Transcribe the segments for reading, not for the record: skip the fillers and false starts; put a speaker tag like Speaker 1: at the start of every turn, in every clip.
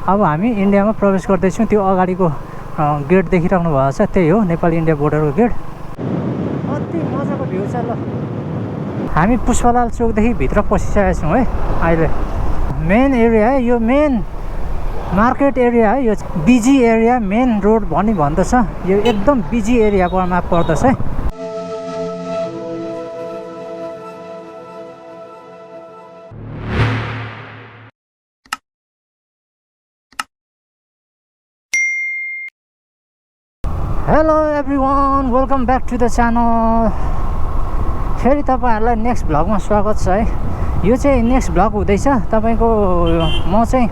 Speaker 1: अब हामी इन्डियामा प्रवेश गर्दैछौँ। त्यो अगाडिको गेट देखिराख्नु भएको छ, त्यही हो नेपाल इन्डिया बोर्डरको गेट। अति मजाको भ्यू छ। ल हामी पुष्पलाल चोकदेखि भित्र पसिसकेका छौँ है। अहिले मेन एरिया है, यो मेन मार्केट एरिया है, यो बिजी एरिया, मेन रोड भन्दछ। यो एकदम बिजी एरियामा पर्दछ है। Hello everyone, welcome back to the channel. फेरि तपाईँहरूलाई नेक्स्ट भ्लगमा स्वागत छ है। यो चाहिँ नेक्स्ट भ्लग हुँदैछ तपाईँको। म चाहिँ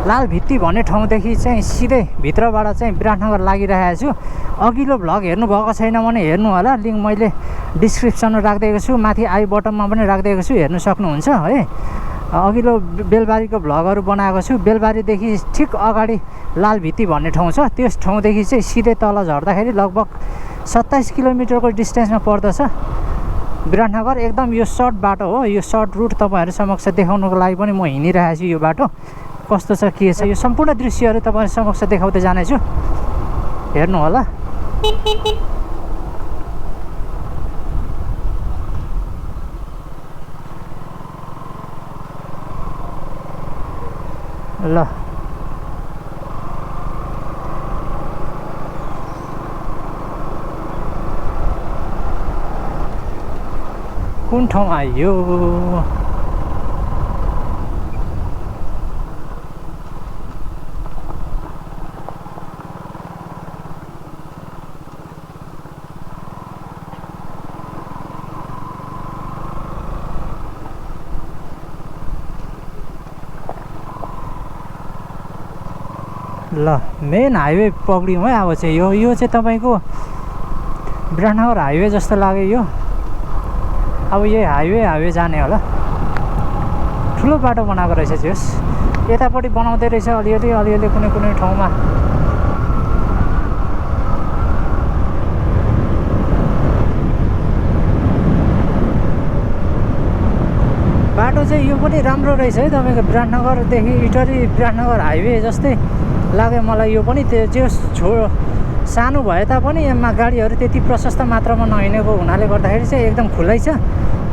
Speaker 1: लाल भित्ती भन्ने ठाउँदेखि चाहिँ सिधै भित्रबाट चाहिँ विराटनगर लागिरहेको छु। अघिल्लो भ्लग हेर्नुभएको छैन भने हेर्नु होला, लिङ्क मैले डिस्क्रिप्सनमा राखिदिएको छु, माथि आई बटनमा पनि राखिदिएको छु, हेर्नु सक्नुहुन्छ है। अघिल्लो बेलबारीको भ्लगहरू बनाएको छु। बेलबारीदेखि ठिक अगाडि लाल भित्ती भन्ने ठाउँ छ, त्यस ठाउँदेखि चाहिँ सिधै तल झर्दाखेरि लगभग 27 किलोमिटरको डिस्टेन्समा पर्दछ विराटनगर। एकदम यो सर्ट बाटो हो, यो सर्ट रुट तपाईँहरू समक्ष देखाउनुको लागि पनि म हिँडिरहेको छु। यो बाटो कस्तो छ के छ, यो सम्पूर्ण दृश्यहरू तपाईँहरू समक्ष देखाउँदै जानेछु, हेर्नु होला। ल कुन ठाउँ आयो? ल मेन हाइवे पक्रियौँ है। अब चाहिँ यो चाहिँ तपाईँको विराटनगर हाइवे जस्तो लाग्यो यो। अब यही हाइवे जाने होला। ठुलो बाटो बनाएको रहेछ जस, यतापट्टि बनाउँदै रहेछ अलिअलि कुनै ठाउँमा। बाटो चाहिँ यो पनि राम्रो रहेछ है तपाईँको। विराटनगरदेखि इटरी विराटनगर हाइवे जस्तै लाग्यो मलाई यो पनि। त्यो सानो भए तापनि यसमा गाडीहरू त्यति प्रशस्त मात्रामा नहिँडेको हुनाले गर्दाखेरि चाहिँ एकदम खुलै छ,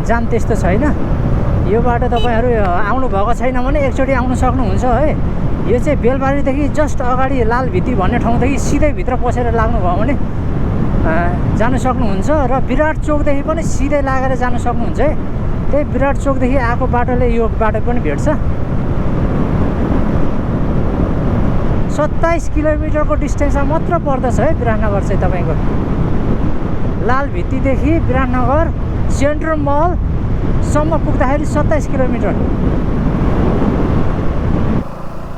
Speaker 1: जाम त्यस्तो छैन। यो बाटो तपाईँहरू आउनु भएको छैन भने एकचोटि आउनु सक्नुहुन्छ है। यो चाहिँ बेलबारीदेखि जस्ट अगाडि लाल भित्ती भन्ने ठाउँदेखि सिधै भित्र पसेर लाग्नुभयो भने जानु सक्नुहुन्छ, र विराट चोकदेखि पनि सिधै लागेर जानु सक्नुहुन्छ है। त्यही विराट चोकदेखि आएको बाटोले यो बाटो पनि भेट्छ। 27 किलोमिटरको डिस्टेन्समा मात्र पर्दछ है विराटनगर चाहिँ तपाईँको। लाल भित्तीदेखि विराटनगर सेन्ट्रल मलसम्म पुग्दाखेरि 27 किलोमिटर।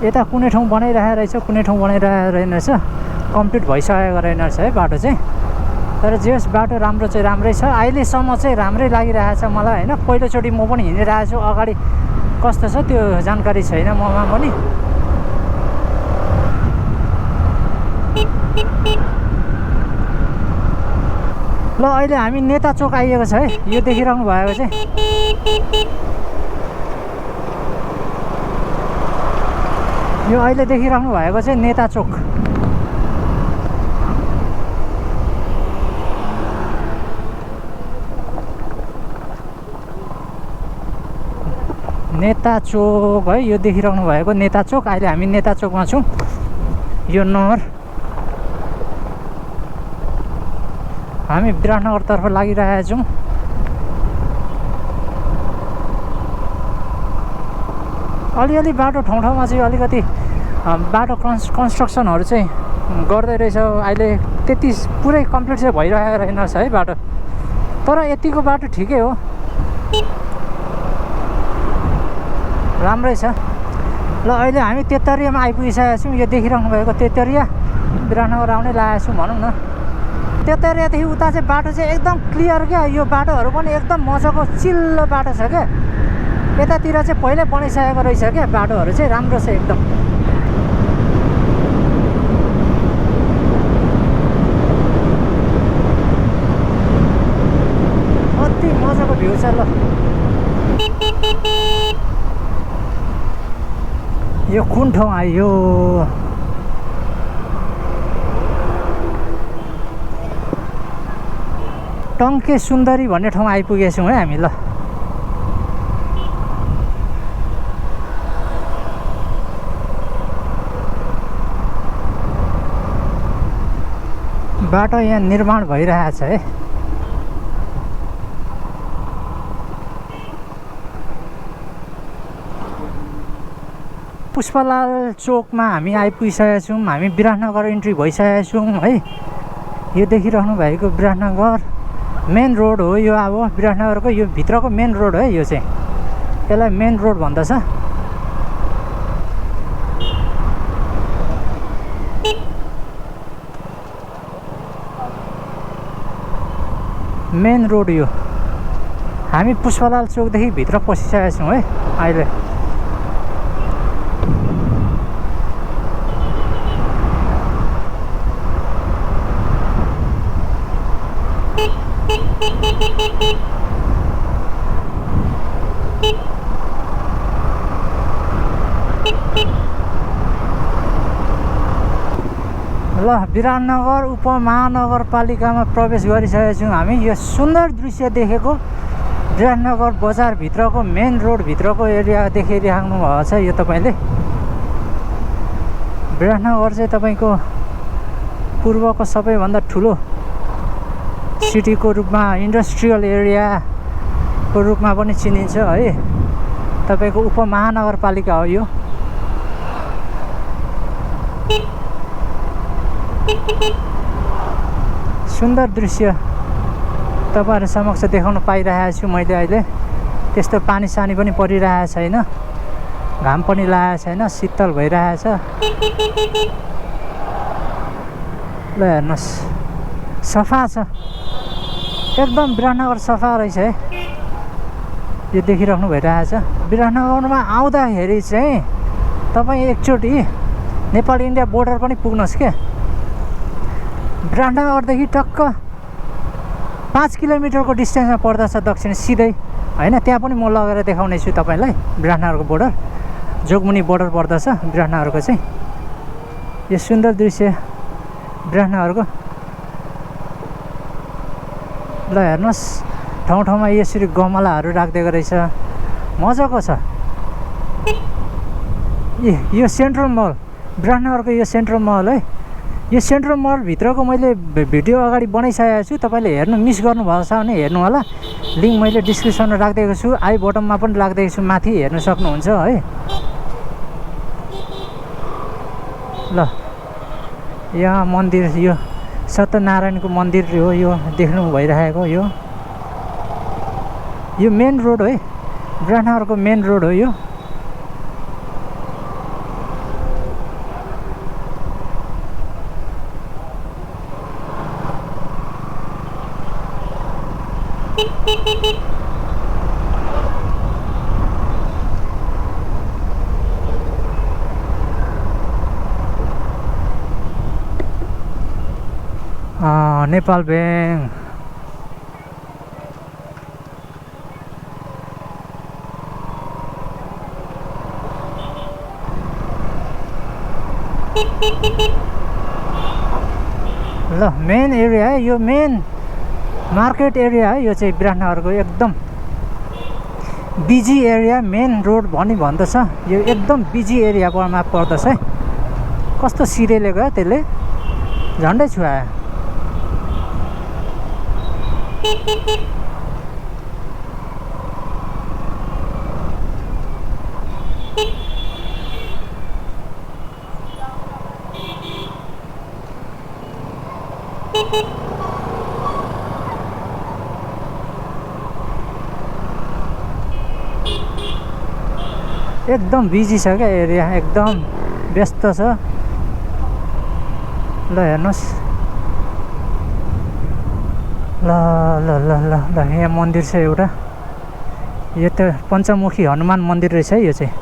Speaker 1: यता कुनै ठाउँ बनाइरहेको रहेछ, कुनै ठाउँ बनाइरहेको रहेनछ, कम्प्लिट भइसकेको रहेनछ है बाटो चाहिँ। तर जेस बाटो राम्रो चाहिँ राम्रै छ, अहिलेसम्म चाहिँ राम्रै लागिरहेको छ मलाई होइन। पहिलोचोटि म पनि हिँडिरहेको छु, अगाडि कस्तो छ त्यो जानकारी छैन ममा पनि। ल अहिले हामी नेता चोक आइएको छ है। यो देखिरहनु भएको चाहिँ यो अहिले देखिरहनु भएको चाहिँ नेता चोक। नेता चोक है, यो देखिरहनु भएको नेता चोक। अहिले हामी नेता चोकमा छौँ। यो नहर हामी विराटनगरतर्फ लागिरहेका छौँ। अलिअलि बाटो ठाउँमा चाहिँ अलिकति बाटो कन्स्ट्रक्सनहरू चाहिँ गर्दै रहेछ अहिले। त्यति पुरै कम्प्लिट चाहिँ भइरहेको रहेनछ है बाटो, तर यतिको बाटो ठिकै हो, राम्रै छ। ल अहिले हामी तेतरियामा आइपुगिसकेका छौँ। यो देखिरहनु भएको तेतरिया विराटनगर आउनै लागेको छु भनौँ न। तेतरियादेखि उता चाहिँ बाटो चाहिँ एकदम क्लियर क्या। यो बाटोहरू पनि एकदम मजाको चिल्लो बाटो छ क्या। यतातिर चाहिँ पहिल्यै बनाइसकेको रहेछ क्या, बाटोहरू चाहिँ राम्रो छ एकदम। अति मजाको भ्यू छ। ल यो कुन ठाउँ आयो? टङ्के सुन्दरी भन्ने ठाउँ आइपुगेछौँ है हामी। ल बाटो यहाँ निर्माण भइरहेछ है। पुष्पलाल चोकमा हामी आइपुगिसकेका छौँ। हामी विराटनगर इन्ट्री भइसकेका छौँ है। यो देखिरहनु भएको विराटनगर मेन रोड हो यो। अब विराटनगरको यो भित्रको मेन रोड है यो चाहिँ। यसलाई मेन रोड भन्दछ। मेन रोड यो। हामी पुष्पलाल चोकदेखि भित्र पसिसकेका छौँ है अहिले। ल विराटनगर उपमहानगरपालिकामा प्रवेश गरिसकेका छौँ हामी। यो सुन्दर दृश्य देखेको विराटनगर बजारभित्रको मेन रोडभित्रको एरिया देखिराख्नु भएको छ यो तपाईँले। विराटनगर चाहिँ तपाईँको पूर्वको सबैभन्दा ठुलो सिटीको रूपमा, इन्डस्ट्रियल एरियाको रूपमा पनि चिनिन्छ है। तपाईँको उपमहानगरपालिका हो यो। सुन्दर दृश्य तपाईँहरू समक्ष देखाउन पाइरहेको छु मैले अहिले। त्यस्तो पानी सानी पनि परिरहेको छैन, घाम पनि लागेको छैन, शीतल भइरहेछ। ल हेर्नुहोस्, सफा छ एकदम। विराटनगर सफा रहेछ है। यो देखिराख्नु भइरहेछ। विराटनगरमा आउँदाखेरि चाहिँ तपाईँ एकचोटि नेपाल इन्डिया बोर्डर पनि पुग्नुहोस् क्या। विराटनगरदेखि टक्क 5 किलोमिटरको डिस्टेन्समा पर्दछ दक्षिण सिधै होइन। त्यहाँ पनि म लगेर देखाउने छु तपाईँलाई। विराटनगरको बोर्डर जोगमुनी बोर्डर पर्दछ विराटनगरको चाहिँ। यो सुन्दर दृश्य विराटनगरको। ल हेर्नुहोस्, ठाउँ ठाउँमा यसरी गमलाहरू राखिदिएको रहेछ, मजाको छ। यो सेन्ट्रल मल, विराटनगरको यो सेन्ट्रल मल है। यो सेन्ट्रल मलभित्रको मैले भिडियो अगाडि बनाइसकेको छु। तपाईँले हेर्नु मिस गर्नुभएको छ भने हेर्नु होला। लिङ्क मैले डिस्क्रिप्सनमा राखिदिएको छु, आई बटनमा पनि राखिदिएको छु, माथि हेर्नु सक्नुहुन्छ है। ल यहाँ मन्दिर, यो सत्यनारायणको मन्दिर हो यो देख्नु भइरहेको। यो मेन रोड है, विराटनगरको मेन रोड हो यो। नेपाल ब्याङ्क। ल मेन एरिया है यो, मेन मार्केट एरिया है यो चाहिँ विराटनगरको। एकदम बिजी एरिया, मेन रोड भन्दछ यो। एकदम बिजी एरियामा पर्दछ है। कस्तो सिरेले गयो त्यसले, झन्डै छुवायो। एकदम बिजी छ क्या एरिया, एकदम व्यस्त छ। ल हेर्नुहोस्, ल ल ल ल ल यहाँ मन्दिर छ एउटा। यो त पञ्चमुखी हनुमान मन्दिर रहेछ है यो चाहिँ।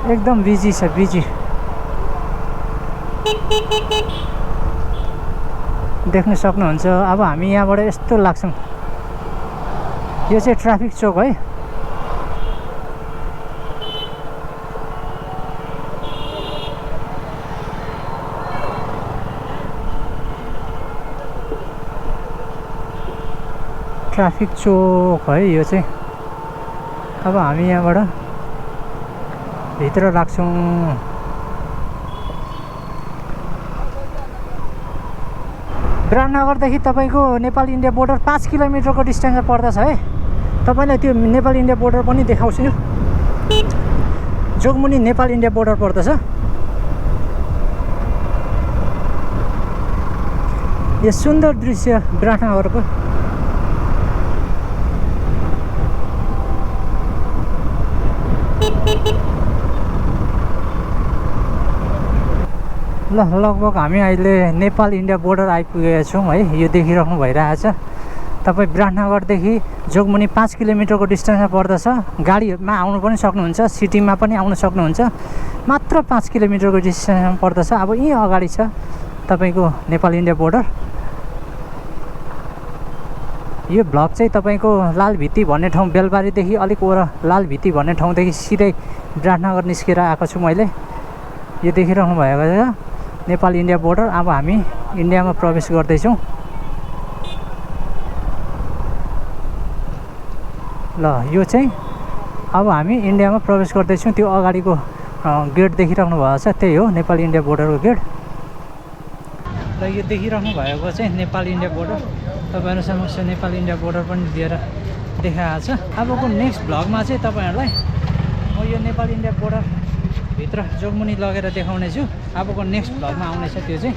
Speaker 1: एकदम बिजी छ, बिजी। देख्न सक्नुहुन्छ। अब हामी यहाँबाट यस्तो लाग्छौँ। यो चाहिँ ट्राफिक चोक है। ट्राफिक चोक है यो चाहिँ। अब हामी यहाँबाट भित्र लाग्छौँ। विराटनगरदेखि तपाईँको नेपाल इन्डिया बोर्डर 5 किलोमिटरको डिस्टेन्समा पर्दछ है। तपाईँलाई त्यो नेपाल इन्डिया बोर्डर पनि देखाउँछु। जोगमुनी नेपाल इन्डिया बोर्डर पर्दछ। यो सुन्दर दृश्य विराटनगरको। ल लगभग हामी अहिले नेपाल इन्डिया बोर्डर आइपुगेका छौँ है। यो देखिराख्नु भइरहेछ। तपाईँ विराटनगरदेखि जोगमुनी 5 किलोमिटरको डिस्टेन्समा पर्दछ। गाडीमा आउनु पनि सक्नुहुन्छ, सिटीमा पनि आउन सक्नुहुन्छ। मात्र 5 किलोमिटरको डिस्टेन्समा पर्दछ। अब यहीँ अगाडि छ तपाईँको नेपाल इन्डिया बोर्डर। यो भ्लग चाहिँ तपाईँको लालभित्ती भन्ने ठाउँ, बेलबारीदेखि अलिक वर लालभित्ती भन्ने ठाउँदेखि सिधै विराटनगर निस्केर आएको छु मैले। यो देखिराख्नु भएको छ नेपाल इन्डिया बोर्डर। अब हामी इन्डियामा प्रवेश गर्दैछौँ। ल यो चाहिँ अब हामी इन्डियामा प्रवेश गर्दैछौँ। त्यो अगाडिको गेट देखिराख्नु भएको छ, त्यही हो नेपाल इन्डिया बोर्डरको गेट। र यो देखिराख्नु भएको चाहिँ नेपाल इन्डिया बोर्डर। तपाईँहरू समक्ष नेपाल इन्डिया बोर्डर पनि लिएर देखाएको छ। अबको नेक्स्ट भ्लगमा चाहिँ तपाईँहरूलाई म यो नेपाल इन्डिया बोर्डर भित्र जोगमुनी लगेर देखाउने छु। अबको नेक्स्ट भ्लगमा आउनेछ त्यो चाहिँ।